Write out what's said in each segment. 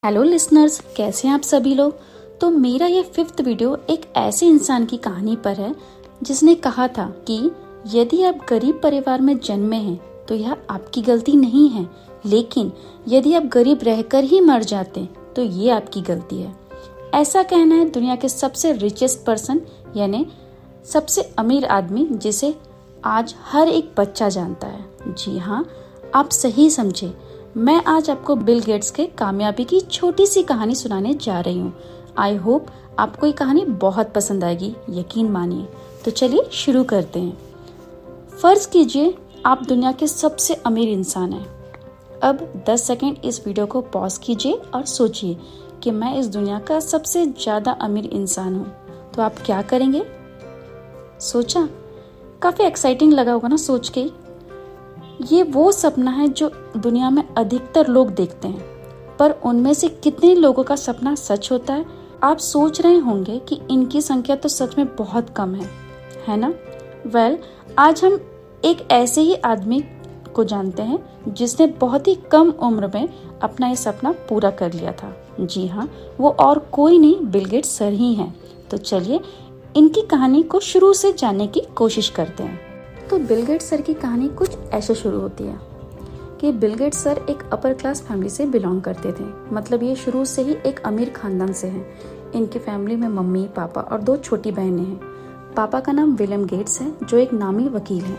Hello listeners, कैसे हैं आप सभी लोग। तो मेरा ये 5th वीडियो एक ऐसे इंसान की कहानी पर है जिसने कहा था कि यदि आप गरीब परिवार में जन्मे हैं तो यह आपकी गलती नहीं है, लेकिन यदि आप गरीब रहकर ही मर जाते तो ये आपकी गलती है। ऐसा कहना है दुनिया के सबसे रिचेस्ट पर्सन यानी सबसे अमीर आदमी जिसे आज हर एक बच्चा जानता है। जी हाँ, आप सही समझे। मैं आज आपको बिल गेट्स के कामयाबी की छोटी सी कहानी सुनाने जा रही हूँ। आई होप आपको ये कहानी बहुत पसंद आएगी, यकीन मानिए। तो चलिए शुरू करते हैं। फर्ज कीजिए आप दुनिया के सबसे अमीर इंसान हैं। अब 10 सेकंड इस वीडियो को पॉज कीजिए और सोचिए कि मैं इस दुनिया का सबसे ज्यादा अमीर इंसान हूँ, तो आप क्या करेंगे? सोचा? काफी एक्साइटिंग लगा होगा ना सोच के। ये वो सपना है जो दुनिया में अधिकतर लोग देखते हैं, पर उनमें से कितने लोगों का सपना सच होता है? आप सोच रहे होंगे कि इनकी संख्या तो सच में बहुत कम है ना? वेल, आज हम एक ऐसे ही आदमी को जानते हैं जिसने बहुत ही कम उम्र में अपना ये सपना पूरा कर लिया था। जी हाँ, वो और कोई नहीं, बिल गेट्स सर ही हैं। तो चलिए इनकी कहानी को शुरू से जानने की कोशिश करते हैं। तो बिल गेट्स सर की कहानी कुछ ऐसे शुरू होती है कि बिल गेट्स सर एक अपर क्लास फैमिली से बिलोंग करते थे। मतलब ये शुरू से ही एक अमीर खानदान से हैं। इनकी फैमिली में मम्मी, पापा और 2 छोटी बहनें हैं। पापा का नाम विलियम गेट्स है जो एक नामी वकील हैं।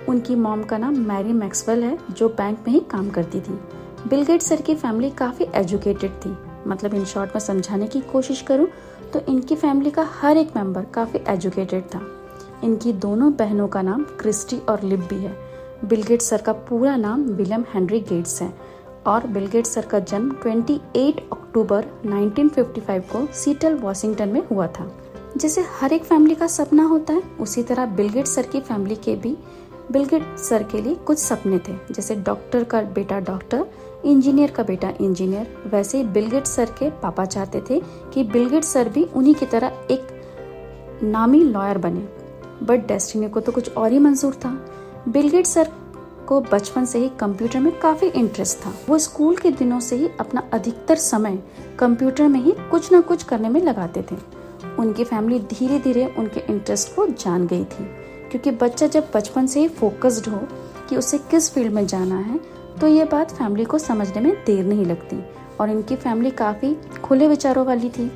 उनकी मॉम का नाम मैरी मैक्सवेल है जो बैंक में ही काम करती थी। बिल गेट्स सर की फैमिली काफ़ी एजुकेटेड थी। मतलब इन शॉर्ट में समझाने की कोशिश करूँ तो इनकी फैमिली का हर एक मेंबर काफ़ी एजुकेटेड था। इनकी दोनों बहनों का नाम क्रिस्टी और लिब्बी है। बिल गेट्स सर का पूरा नाम विलियम हेनरी गेट्स है और बिल गेट्स सर का जन्म 28 अक्टूबर 1955 को सीटल, वॉशिंगटन में हुआ था। जैसे हर एक फैमिली का सपना होता है, उसी तरह बिल गेट्स सर की फैमिली के भी बिल गेट्स सर के लिए कुछ सपने थे। जैसे डॉक्टर का बेटा डॉक्टर, इंजीनियर का बेटा इंजीनियर। वैसे ही बिल गेट्स सर के पापा चाहते थे कि बिल गेट्स सर भी उन्हीं की तरह एक नामी लॉयर बने, बट डेस्टिनी को तो कुछ और ही मंजूर था। बिल गेट्स सर को बचपन से ही कंप्यूटर में काफी इंटरेस्ट था। वो स्कूल के दिनों से ही अपना अधिकतर समय कंप्यूटर में ही कुछ न कुछ करने में लगाते थे। उनकी फैमिली धीरे धीरे उनके इंटरेस्ट को जान गई थी, क्योंकि बच्चा जब बचपन से ही फोकस्ड हो कि उसे किस फील्ड में जाना है तो ये बात फैमिली को समझने में देर नहीं लगती। और इनकी फैमिली काफी खुले विचारों वाली थी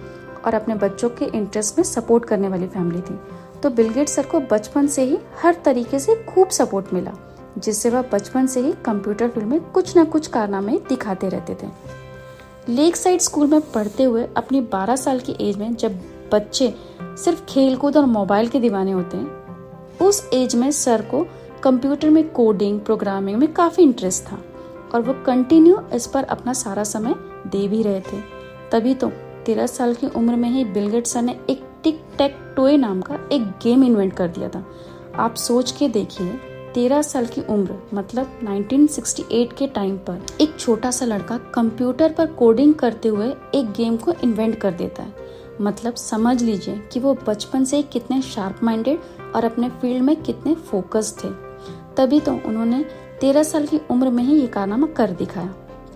और अपने बच्चों के इंटरेस्ट में सपोर्ट करने वाली फैमिली थी। तो बिल गेट्स सर को बचपन से ही हर तरीके से खूब सपोर्ट मिला, जिससे वह बचपन से ही कंप्यूटर फील्ड में कुछ न कुछ कारनामे दिखाते रहते थे। लेक साइड स्कूल में पढ़ते हुए अपनी 12 साल की एज में जब बच्चे सिर्फ खेलकूद और मोबाइल के दीवाने होते हैं, उस एज में सर को कंप्यूटर में कोडिंग, प्रोग्रामिंग में काफी इंटरेस्ट था और वो कंटिन्यू इस पर अपना सारा समय दे भी रहे थे। तभी तो 13 साल की उम्र में ही बिल गेट्स सर ने एक टिक टैक टॉय नाम का एक गेम इन्वेंट कर दिया था। आप सोच के देखिए, 13 साल की उम्र मतलब 1968 के टाइम पर एक छोटा सा लड़का कंप्यूटर पर कोडिंग करते हुए एक गेम को इन्वेंट कर देता है। मतलब समझ लीजिए कि वो बचपन से कितने शार्प माइंडेड और अपने फील्ड में कितने फोकस थे। तभी तो उन्होंने 13 साल की उम्र में ही ये कारनामा कर दिखाया।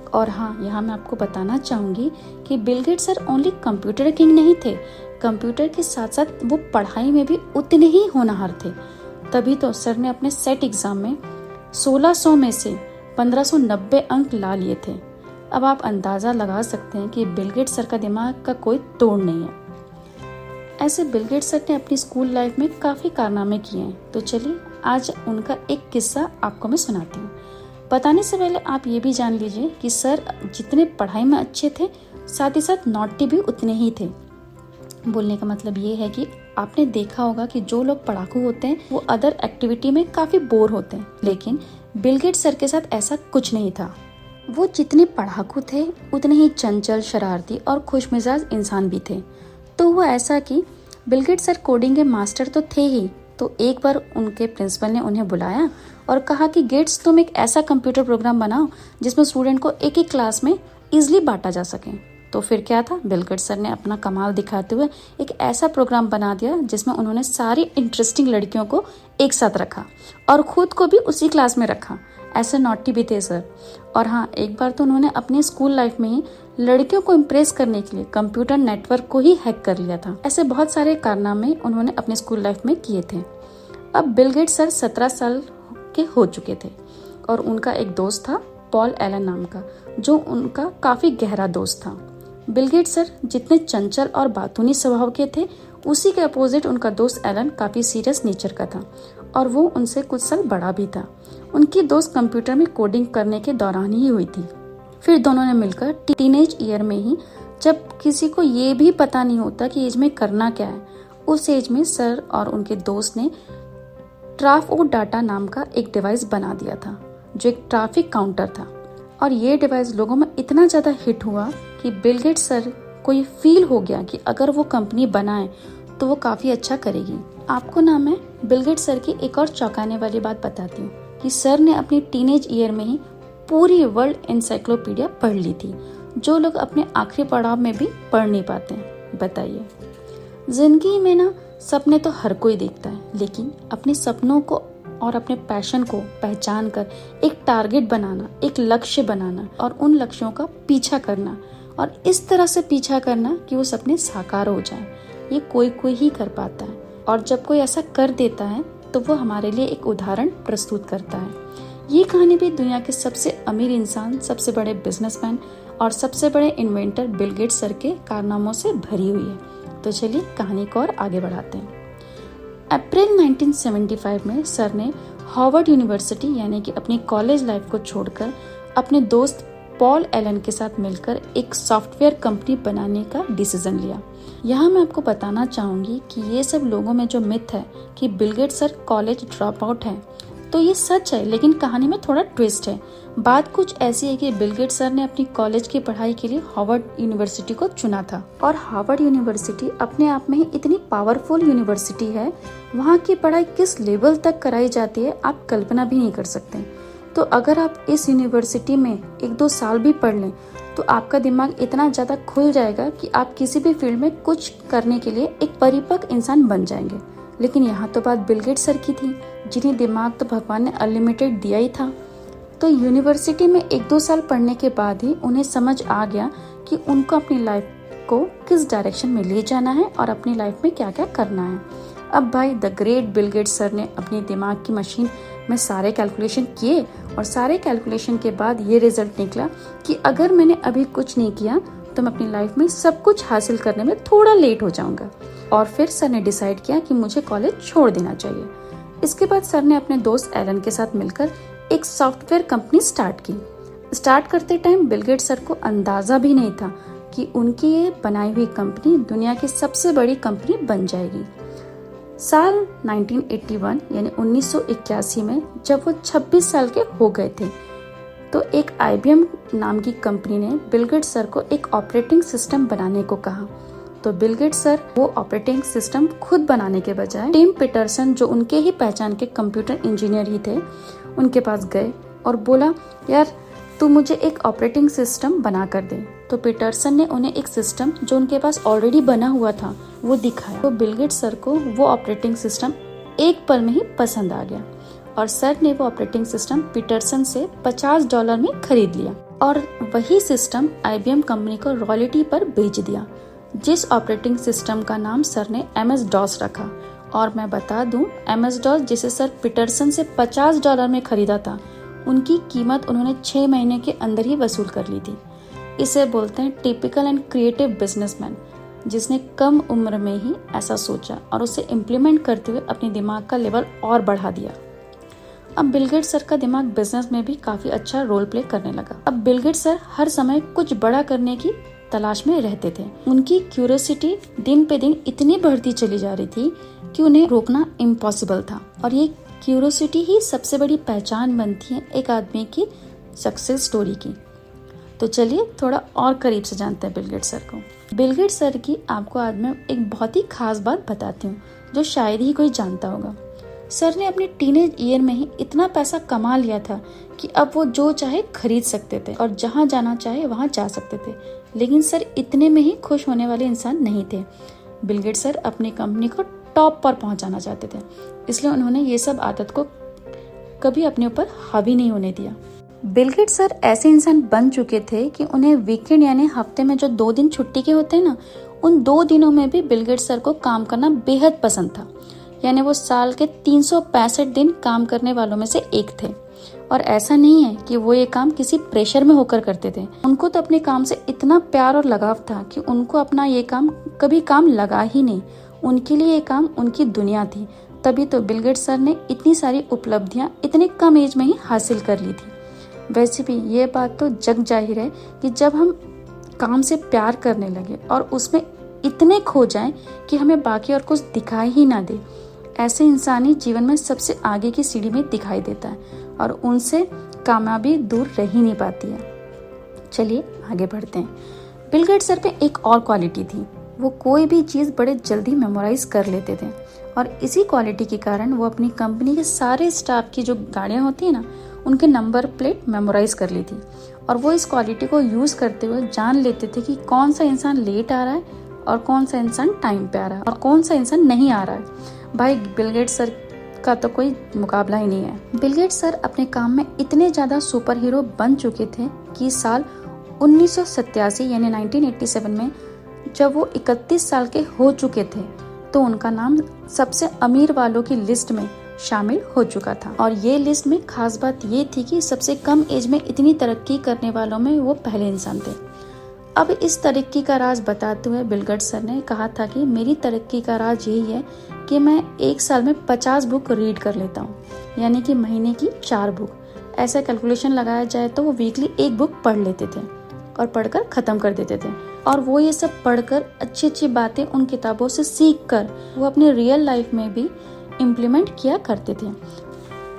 और हाँ, यहाँ मैं आपको बताना चाहूंगी कि bill Gates sir only computer king नहीं थे, कंप्यूटर के साथ साथ वो पढ़ाई में भी उतने ही होनहार थे। तभी तो सर ने अपने सेट एग्जाम में 1600 में से 1590 अंक ला लिए थे। अब आप अंदाजा लगा सकते हैं कि बिल गेट्स सर का दिमाग का कोई तोड़ नहीं है। ऐसे बिल गेट्स सर ने अपनी स्कूल लाइफ में काफी कारनामे किए हैं। तो चलिए आज उनका एक किस्सा आपको मैं सुनाती हूँ। बताने से पहले आप ये भी जान लीजिए कि सर जितने पढ़ाई में अच्छे थे, साथ ही साथ नॉटी भी उतने ही थे। बोलने का मतलब ये है कि आपने देखा होगा कि जो लोग पढ़ाकू होते हैं वो अदर एक्टिविटी में काफी बोर होते हैं, लेकिन बिल गेट्स सर के साथ ऐसा कुछ नहीं था। वो जितने पढ़ाकू थे उतने ही चंचल, शरारती और खुशमिजाज इंसान भी थे। तो हुआ ऐसा कि बिल गेट्स सर कोडिंग के मास्टर तो थे ही, तो एक बार उनके प्रिंसिपल ने उन्हें बुलाया और कहा कि गेट्स, तुम एक ऐसा कंप्यूटर प्रोग्राम बनाओ जिसमें स्टूडेंट को एक एक क्लास में इजिली बांटा जा सके। तो फिर क्या था, बिल गेट्स सर ने अपना कमाल दिखाते हुए एक ऐसा प्रोग्राम बना दिया जिसमें उन्होंने सारी इंटरेस्टिंग लड़कियों को एक साथ रखा और खुद को भी उसी क्लास में रखा। ऐसे नॉटी भी थे सर। और हाँ, एक बार तो उन्होंने अपने स्कूल लाइफ में ही लड़कियों को इम्प्रेस करने के लिए कंप्यूटर नेटवर्क को ही हैक कर लिया था। ऐसे बहुत सारे कारनामे उन्होंने अपने स्कूल लाइफ में किए थे। अब बिल गेट्स सर 17 साल के हो चुके थे और उनका एक दोस्त था पॉल एलन नाम का, जो उनका काफी गहरा दोस्त था। बिल गेट्स सर जितने चंचल और बातूनी स्वभाव के थे, उसी के अपोजिट उनका दोस्त एलन काफी सीरियस नेचर का था और वो उनसे कुछ साल बड़ा भी था। उनकी दोस्त कंप्यूटर में कोडिंग करने के दौरान ही हुई थी। फिर दोनों ने मिलकर टीनेज ईयर में ही, जब किसी को ये भी पता नहीं होता कि एज में करना क्या है, उस एज में सर और उनके दोस्त ने ट्राफ डाटा नाम का एक डिवाइस बना दिया था, जो एक ट्रैफिक काउंटर था। और ये डिवाइस लोगों में इतना ज्यादा हिट हुआ कि बिल गेट्स सर को ये फील हो गया कि अगर वो कंपनी बनाए तो वो काफी अच्छा करेगी। आपको ना मैं बिल गेट्स सर की एक और चौंकाने वाली बात बताती हूँ कि सर ने अपनी टीनेज ईयर में ही पूरी वर्ल्ड एनसाइक्लोपीडिया पढ़ ली थी, जो लोग अपने आखिरी पड़ाव में भी पढ़ नहीं पाते हैं। बताइए, जिंदगी में ना सपने तो हर कोई देखता है, लेकिन अपने सपनों को और अपने पैशन को पहचान कर एक टारगेट बनाना, एक लक्ष्य बनाना और उन लक्ष्यों का पीछा करना और इस तरह से पीछा करना कि वो सपने साकार हो जाएं, ये कोई ही कर पाता है। और जब कोई ऐसा कर देता है तो वो हमारे लिए एक उदाहरण प्रस्तुत करता है। ये कहानी भी दुनिया के सबसे अमीर इंसान, सबसे बड़े बिजनेसमैन और सबसे बड़े इन्वेंटर बिल गेट्स सर के कारनामों से भरी हुई है। तो चलिए कहानी को और आगे बढ़ाते हैं। अप्रैल 1975 में सर ने हार्वर्ड यूनिवर्सिटी यानी कि अपनी कॉलेज लाइफ को छोड़कर अपने दोस्त पॉल एलन के साथ मिलकर एक सॉफ्टवेयर कंपनी बनाने का डिसीजन लिया। यहाँ मैं आपको बताना चाहूंगी कि ये सब लोगों में जो मिथ है कि bill Gates sir college drop out है, तो ये सच है, लेकिन कहानी में थोड़ा ट्विस्ट है। बात कुछ ऐसी है कि बिल गेट्स सर ने अपनी कॉलेज की पढ़ाई के लिए हार्वर्ड यूनिवर्सिटी को चुना था और हार्वर्ड यूनिवर्सिटी अपने आप में ही इतनी पावरफुल यूनिवर्सिटी है, वहाँ की पढ़ाई किस लेवल तक कराई जाती है आप कल्पना भी नहीं कर सकते। तो अगर आप इस यूनिवर्सिटी में 1-2 साल भी पढ़ लें तो आपका दिमाग इतना ज्यादा खुल जाएगा कि आप किसी भी फील्ड में कुछ करने के लिए एक परिपक्व इंसान बन जाएंगे। लेकिन यहाँ तो बात बिल गेट्स सर की थी, जिन्हें दिमाग तो भगवान ने अनलिमिटेड दिया ही था। तो यूनिवर्सिटी में 1-2 साल पढ़ने के बाद ही उन्हें समझ आ गया कि उनको अपनी लाइफ को किस डायरेक्शन में ले जाना है और अपनी लाइफ में क्या क्या करना है। अब भाई the great bill Gates sir ने अपनी दिमाग की मशीन में सारे कैलकुलेशन किए और सारे कैलकुलेशन के बाद ये रिजल्ट निकला कि अगर मैंने अभी कुछ नहीं किया तो मैं अपनी लाइफ में सब कुछ हासिल करने में थोड़ा लेट हो जाऊंगा। और फिर सर ने डिसाइड किया कि मुझे कॉलेज छोड़ देना चाहिए। इसके बाद सर ने अपने दोस्त एलन के साथ मिलकर एक सॉफ्टवेयर कंपनी स्टार्ट की। स्टार्ट करते टाइम बिल गेट्स सर को अंदाजा भी नहीं था कि उनकी ये बनाई हुई कंपनी दुनिया की सबसे बड़ी कंपनी बन जाएगी। साल 1981 यानी 1981 में जब वो 26 साल के हो गए थे तो एक IBM नाम की कंपनी ने बिल गेट्स सर को एक ऑपरेटिंग सिस्टम बनाने को कहा। तो बिल गेट्स सर वो ऑपरेटिंग सिस्टम खुद बनाने के बजाय टिम पीटरसन, जो उनके ही पहचान के कंप्यूटर इंजीनियर ही थे, उनके पास गए और बोला, यार तू मुझे एक ऑपरेटिंग सिस्टम बना कर दे। तो पीटरसन ने उन्हें एक सिस्टम जो उनके पास ऑलरेडी बना हुआ था वो दिखाया। तो बिल गेट्स सर को वो ऑपरेटिंग सिस्टम एक पल में ही पसंद आ गया और सर ने वो ऑपरेटिंग सिस्टम पीटरसन से $50 में खरीद लिया और वही सिस्टम IBM कंपनी को रॉयल्टी पर बेच दिया, जिस ऑपरेटिंग सिस्टम का नाम सर ने MS-DOS रखा। और मैं बता दूं, MS-DOS जिसे सर पीटरसन से $50 में खरीदा था, उनकी कीमत उन्होंने 6 महीने के अंदर ही वसूल कर ली थी। इसे बोलते हैं टिपिकल एंड क्रिएटिव बिजनेसमैन, जिसने कम उम्र में ही ऐसा सोचा और उसे इम्प्लीमेंट करते हुए अपने दिमाग का लेवल और बढ़ा दिया। अब बिल गेट्स सर का दिमाग बिजनेस में भी काफी अच्छा रोल प्ले करने लगा। अब बिल गेट्स सर हर समय कुछ बड़ा करने की तलाश में रहते थे। उनकी क्यूरियोसिटी दिन पे दिन इतनी बढ़ती चली जा रही थी कि उन्हें रोकना इम्पॉसिबल था और ये क्यूरियोसिटी ही सबसे बड़ी पहचान बनती है एक आदमी की सक्सेस स्टोरी की। तो चलिए थोड़ा और करीब से जानते हैं बिल गेट्स सर को। बिल गेट्स सर की आपको आज मैं एक बहुत ही खास बात बताती हूँ जो शायद ही कोई जानता होगा। सर ने अपने टीनेज ईयर में ही इतना पैसा कमा लिया था कि अब वो जो चाहे खरीद सकते थे और जहाँ जाना चाहे वहाँ जा सकते थे। लेकिन सर इतने में ही खुश होने वाले इंसान नहीं थे। बिल गेट्स सर अपनी कंपनी को टॉप पर पहुंचाना चाहते थे, इसलिए उन्होंने ये सब आदत को कभी अपने ऊपर हावी नहीं होने दिया। बिल गेट्स सर ऐसे इंसान बन चुके थे कि उन्हें वीकेंड यानी हफ्ते में जो 2 दिन छुट्टी के होते हैं ना, उन 2 दिनों में भी बिल गेट्स सर को काम करना बेहद पसंद था। यानी वो साल के 365 दिन काम करने वालों में से एक थे। और ऐसा नहीं है कि वो ये काम किसी प्रेशर में होकर करते थे। उनको तो अपने काम से इतना प्यार और लगाव था कि उनको अपना ये काम कभी काम लगा ही नहीं। उनके लिए ये काम उनकी दुनिया थी। तभी तो बिल गेट्स सर ने इतनी सारी उपलब्धियां इतने कम एज में ही हासिल कर ली थी। वैसे भी ये बात तो जग जाहिर है कि जब हम काम से प्यार करने लगे और उसमें इतने खो जाएं कि हमें बाकी और कुछ दिखाई ही ना दे, ऐसे इंसानी जीवन में सबसे आगे की सीढ़ी में दिखाई देता है और उनसे कामयाबी दूर रह ही नहीं पाती है। चलिए आगे बढ़ते हैं। बिल गेट्स सर पे एक और क्वालिटी थी, वो कोई भी चीज़ बड़े जल्दी मेमोराइज कर लेते थे और इसी क्वालिटी के कारण वो अपनी कंपनी के सारे स्टाफ की जो गाड़ियाँ होती है ना, उनके नंबर प्लेट मेमोराइज कर ली थी। और वो इस क्वालिटी को यूज़ करते हुए जान लेते थे कि कौन सा इंसान लेट आ रहा है और कौन सा इंसान टाइम पे आ रहा है और कौन सा इंसान नहीं आ रहा है। भाई बिल गेट्स सर का तो कोई मुकाबला ही नहीं है। बिल गेट्स सर अपने काम में इतने ज़्यादा सुपर हीरो बन चुके थे कि साल 1987 यानी 1987 में जब वो 31 साल के हो चुके थे तो उनका नाम सबसे अमीर वालों की लिस्ट में शामिल हो चुका था। और ये लिस्ट में खास बात ये थी कि सबसे कम एज में इतनी तरक्की करने वालों में वो पहले इंसान थे। अब इस तरक्की का राज बताते हुए बिल गेट्स सर ने कहा था कि मेरी तरक्की का राज यही है कि मैं एक साल में 50 बुक रीड कर लेता हूँ, यानी कि महीने की 4 बुक। ऐसा कैलकुलेशन लगाया जाए तो वो वीकली 1 बुक पढ़ लेते थे और पढ़कर ख़त्म कर देते थे। और वो ये सब पढ़कर अच्छी अच्छी बातें उन किताबों से सीख कर वो अपनी रियल लाइफ में भी इम्प्लीमेंट किया करते थे।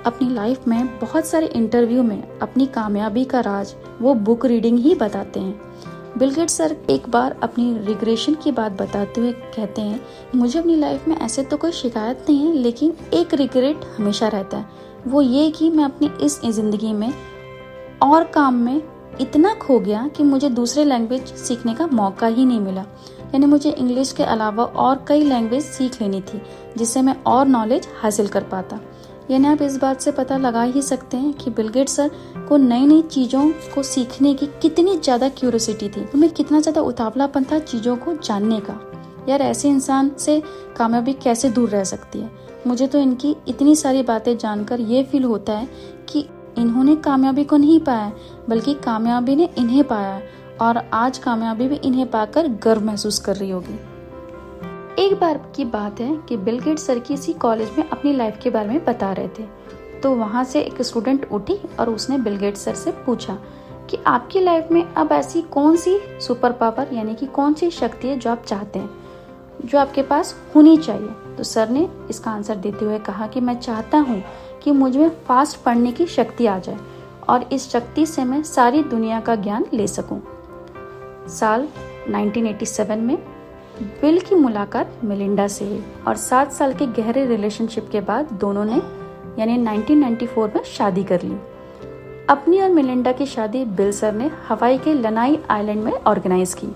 अपनी लाइफ में बहुत सारे इंटरव्यू में अपनी कामयाबी का राज वो बुक रीडिंग ही बताते हैं। बिल गेट्स सर एक बार अपनी रिग्रेशन की बात बताते हुए कहते हैं, मुझे अपनी लाइफ में ऐसे तो कोई शिकायत नहीं है, लेकिन एक रिग्रेट हमेशा रहता है, वो ये कि मैं अपनी इस ज़िंदगी में और काम में इतना खो गया कि मुझे दूसरे लैंग्वेज सीखने का मौका ही नहीं मिला। यानी मुझे इंग्लिश के अलावा और कई लैंग्वेज सीख लेनी थी जिससे मैं और नॉलेज हासिल कर पाता। यानी आप इस बात से पता लगा ही सकते हैं कि बिल गेट्स सर को नई नई चीज़ों को सीखने की कितनी ज़्यादा क्यूरियोसिटी थी, उनमें कितना ज़्यादा उतावलापन था चीज़ों को जानने का। यार ऐसे इंसान से कामयाबी कैसे दूर रह सकती है। मुझे तो इनकी इतनी सारी बातें जानकर ये फील होता है कि इन्होंने कामयाबी को नहीं पाया बल्कि कामयाबी ने इन्हें पाया है और आज कामयाबी भी इन्हें पाकर गर्व महसूस कर रही होगी। एक बार की बात है कि बिल गेट्स सर किसी कॉलेज में अपनी लाइफ के बारे में बता रहे थे, तो वहाँ से एक स्टूडेंट उठी और उसने बिल गेट्स सर से पूछा कि आपकी लाइफ में अब ऐसी कौन सी सुपर पावर यानी कि कौन सी शक्ति है जो आप चाहते हैं, जो आपके पास होनी चाहिए। तो सर ने इसका आंसर देते हुए कहा कि मैं चाहता हूँ कि मुझ में फास्ट पढ़ने की शक्ति आ जाए और इस शक्ति से मैं सारी दुनिया का ज्ञान ले सकूं। साल 1987 में बिल की मुलाकात मेलिंडा से हुई और 7 साल के गहरे रिलेशनशिप के बाद दोनों ने यानी 1994 में शादी कर ली। अपनी और मेलिंडा की शादी बिल सर ने हवाई के लनाई आइलैंड में ऑर्गेनाइज की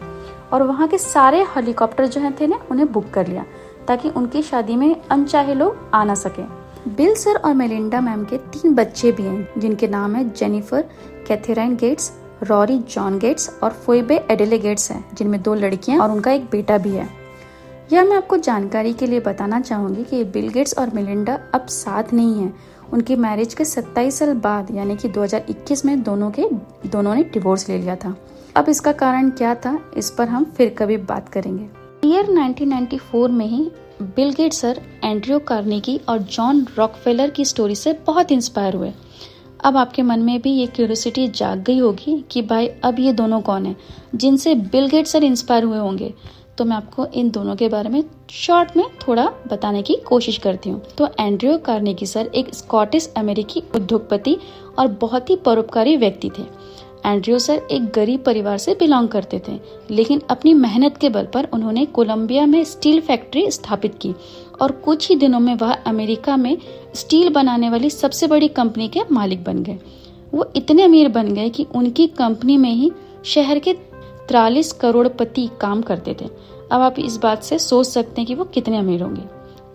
और वहाँ के सारे हेलीकॉप्टर जो थे ना उन्हें बुक कर लिया ताकि उनकी शादी में अनचाहे लोग आ ना सके। बिल सर और मेलिंडा मैम के 3 बच्चे भी हैं जिनके नाम है Jennifer Katherine Gates, Rory John Gates और फोइबे एडेले गेट्स हैं, जिनमें 2 लड़कियां और उनका एक बेटा भी है। यह मैं आपको जानकारी के लिए बताना चाहूँगी कि बिल गेट्स और मेलिंडा अब साथ नहीं हैं। उनकी मैरिज के 27 साल बाद यानी कि 2021 में दोनों ने डिवोर्स ले लिया था। अब इसका कारण क्या था इस पर हम फिर कभी बात करेंगे। ईयर 1994 में ही Bill Gates sir Andrew Carnegie और जॉन रॉकफेलर की स्टोरी से बहुत इंस्पायर हुए। अब आपके मन में भी ये क्यूरियोसिटी जाग गई होगी कि भाई अब ये दोनों कौन हैं जिनसे बिल गेट्स सर इंस्पायर हुए होंगे। तो मैं आपको इन दोनों के बारे में शॉर्ट में थोड़ा बताने की कोशिश करती हूँ। तो एंड्रयू कार्नेगी सर एक स्कॉटिश अमेरिकी उद्योगपति और बहुत ही परोपकारी व्यक्ति थे। एंड्रयू सर एक गरीब परिवार से बिलोंग करते थे, लेकिन अपनी मेहनत के बल पर उन्होंने कोलंबिया में स्टील फैक्ट्री स्थापित की और कुछ ही दिनों में वह अमेरिका में स्टील बनाने वाली सबसे बड़ी कंपनी के मालिक बन गए। वो इतने अमीर बन गए कि उनकी कंपनी में ही शहर के 43 करोड़पति काम करते थे। अब आप इस बात से सोच सकते हैं कि वो कितने अमीर होंगे।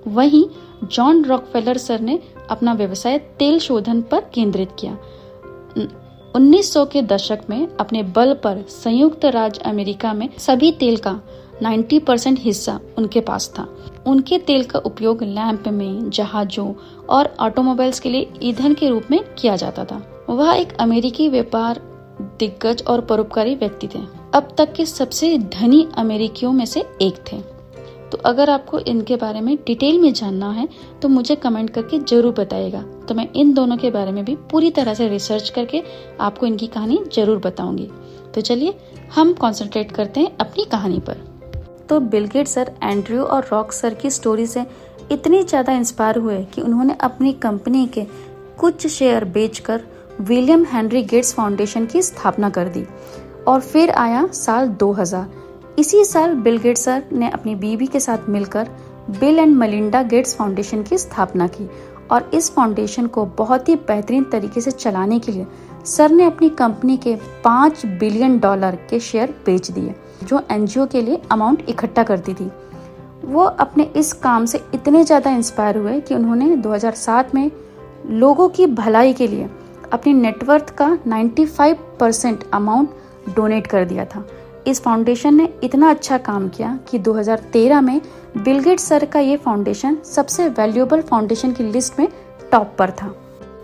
वहीं जॉन रॉकफेलर सर ने अपना व्यवसाय तेल शोधन पर केंद्रित किया। 1900 के दशक में अपने बल पर संयुक्त राज्य अमेरिका में सभी तेल का 90% हिस्सा उनके पास था। उनके तेल का उपयोग लैंप में, जहाजों और ऑटोमोबाइल्स के लिए ईंधन के रूप में किया जाता था। वह एक अमेरिकी व्यापार दिग्गज और परोपकारी व्यक्ति थे। अब तक के सबसे धनी अमेरिकियों में से एक थे। तो अगर आपको इनके बारे में डिटेल में जानना है तो मुझे कमेंट करके जरूर बताइएगा। तो मैं इन दोनों के बारे में भी पूरी तरह से रिसर्च करके आपको इनकी कहानी जरूर बताऊंगी। तो चलिए हम कंसंट्रेट करते हैं अपनी कहानी पर। तो बिल गेट्स सर एंड्रयू और रॉक सर की स्टोरी से इतने ज़्यादा इंस्पायर हुए कि उन्होंने अपनी कंपनी के कुछ शेयर बेचकर विलियम हेनरी गेट्स फाउंडेशन की स्थापना कर दी। और फिर आया साल 2000। इसी साल बिल गेट्स सर ने अपनी बीवी के साथ मिलकर bill and Melinda Gates foundation की स्थापना की। और इस फाउंडेशन को बहुत ही बेहतरीन तरीके से चलाने के लिए सर ने अपनी कंपनी के $5 बिलियन के शेयर बेच दिए, जो एनजीओ के लिए अमाउंट इकट्ठा करती थी। वो अपने इस काम से इतने ज़्यादा इंस्पायर हुए कि उन्होंने 2007 में लोगों की भलाई के लिए अपनी नेटवर्थ का 95% अमाउंट डोनेट कर दिया था। इस फाउंडेशन ने इतना अच्छा काम किया कि 2013 में बिल गेट्स सर का ये फाउंडेशन सबसे वैल्यूएबल फाउंडेशन की लिस्ट में टॉप पर था।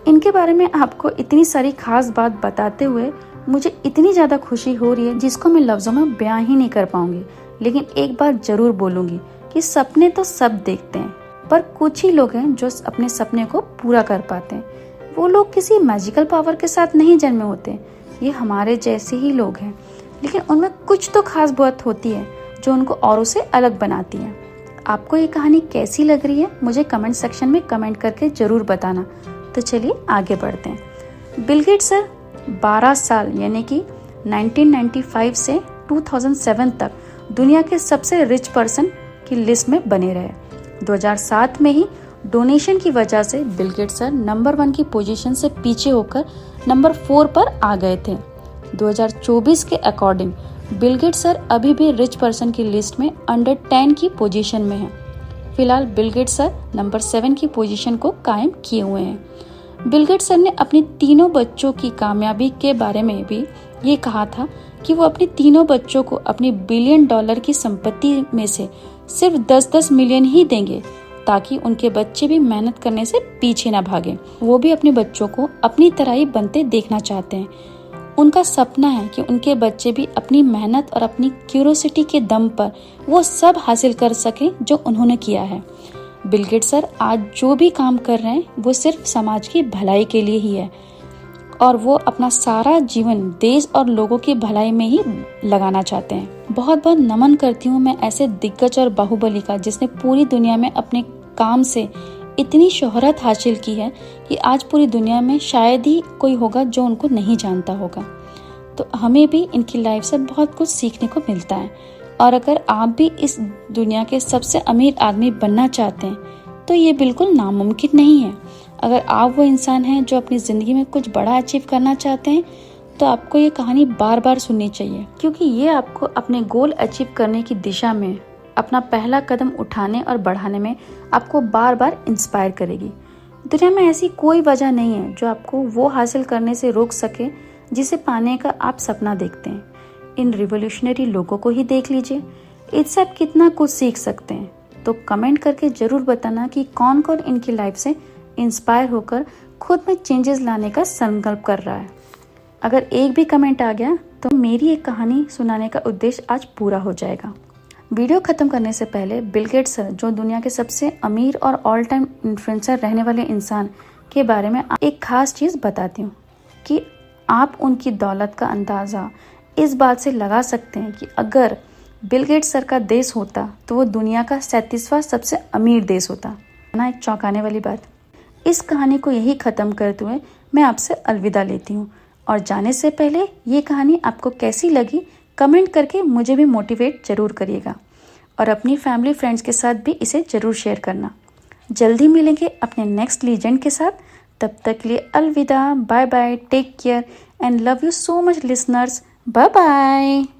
इनके बारे में आपको इतनी सारी खास बात बताते हुए मुझे इतनी ज़्यादा खुशी हो रही है जिसको मैं लफ्ज़ों में बयां ही नहीं कर पाऊंगी। लेकिन एक बात जरूर बोलूंगी कि सपने तो सब देखते हैं, पर कुछ ही लोग हैं जो अपने सपने को पूरा कर पाते हैं। वो लोग किसी मैजिकल पावर के साथ नहीं जन्मे होते, ये हमारे जैसे ही लोग हैं, लेकिन उनमें कुछ तो खास बात होती है जो उनको औरों से अलग बनाती है। आपको ये कहानी कैसी लग रही है मुझे कमेंट सेक्शन में कमेंट करके जरूर बताना। तो चलिए आगे बढ़ते हैं। बिल गेट्स सर 12 साल यानी कि 1995 से 2007 तक दुनिया के सबसे रिच पर्सन की लिस्ट में बने रहे। 2007 में ही डोनेशन की वजह से बिल गेट्स सर नंबर 1 की पोजीशन से पीछे होकर नंबर 4 पर आ गए थे। 2024 के अकॉर्डिंग बिल गेट्स सर अभी भी रिच पर्सन की लिस्ट में अंडर 10 की पोजीशन में हैं। फिलहाल बिल गेट्स सर नंबर 7 की पोजीशन को कायम किए हुए हैं। बिल गेट्स सर ने अपने तीनों बच्चों की कामयाबी के बारे में भी ये कहा था कि वो अपने तीनों बच्चों को अपनी $1 बिलियन की संपत्ति में से सिर्फ 10-10 मिलियन ही देंगे, ताकि उनके बच्चे भी मेहनत करने से पीछे ना भागे। वो भी अपने बच्चों को अपनी तरह ही बनते देखना चाहते हैं। उनका सपना है कि उनके बच्चे भी अपनी मेहनत और अपनी क्यूरोसिटी के दम पर वो सब हासिल कर सकें जो उन्होंने किया है। बिल गेट्स सर आज जो भी काम कर रहे हैं वो सिर्फ समाज की भलाई के लिए ही है, और वो अपना सारा जीवन देश और लोगों की भलाई में ही लगाना चाहते हैं। बहुत बहुत नमन करती हूँ मैं ऐसे दिग्गज और बाहुबली का, जिसने पूरी दुनिया में अपने काम से इतनी शोहरत हासिल की है कि आज पूरी दुनिया में शायद ही कोई होगा जो उनको नहीं जानता होगा। तो हमें भी इनकी लाइफ से बहुत कुछ सीखने को मिलता है। और अगर आप भी इस दुनिया के सबसे अमीर आदमी बनना चाहते हैं तो ये बिल्कुल नामुमकिन नहीं है। अगर आप वो इंसान हैं जो अपनी ज़िंदगी में कुछ बड़ा अचीव करना चाहते हैं तो आपको ये कहानी बार बार सुननी चाहिए, क्योंकि ये आपको अपने गोल अचीव करने की दिशा में अपना पहला कदम उठाने और बढ़ाने में आपको बार बार इंस्पायर करेगी। दुनिया में ऐसी कोई वजह नहीं है जो आपको वो हासिल करने से रोक सके जिसे पाने का आप सपना देखते हैं। इन रिवोल्यूशनरी लोगों को ही देख लीजिए, इससे आप कितना कुछ सीख सकते हैं। तो कमेंट करके जरूर बताना कि कौन कौन इनकी लाइफ से इंस्पायर होकर खुद में चेंजेस लाने का संकल्प कर रहा है। अगर एक भी कमेंट आ गया तो मेरी एक कहानी सुनाने का उद्देश्य आज पूरा हो जाएगा। वीडियो खत्म करने से पहले बिल गेट्स सर, जो दुनिया के सबसे अमीर और ऑल टाइम इन्फ्लुएंसर रहने वाले इंसान के बारे में एक खास चीज़ बताती हूँ कि आप उनकी दौलत का अंदाज़ा इस बात से लगा सकते हैं कि अगर बिल गेट्स सर का देश होता तो वो दुनिया का 37वां सबसे अमीर देश होता। ना एक चौंकाने वाली बात। इस कहानी को यही ख़त्म करते हुए मैं आपसे अलविदा लेती हूँ, और जाने से पहले ये कहानी आपको कैसी लगी कमेंट करके मुझे भी मोटिवेट जरूर करिएगा, और अपनी फैमिली फ्रेंड्स के साथ भी इसे जरूर शेयर करना। जल्दी मिलेंगे अपने नेक्स्ट लीजेंड के साथ। तब तक के लिए अलविदा, bye bye, take care and love you so much listeners. Bye bye.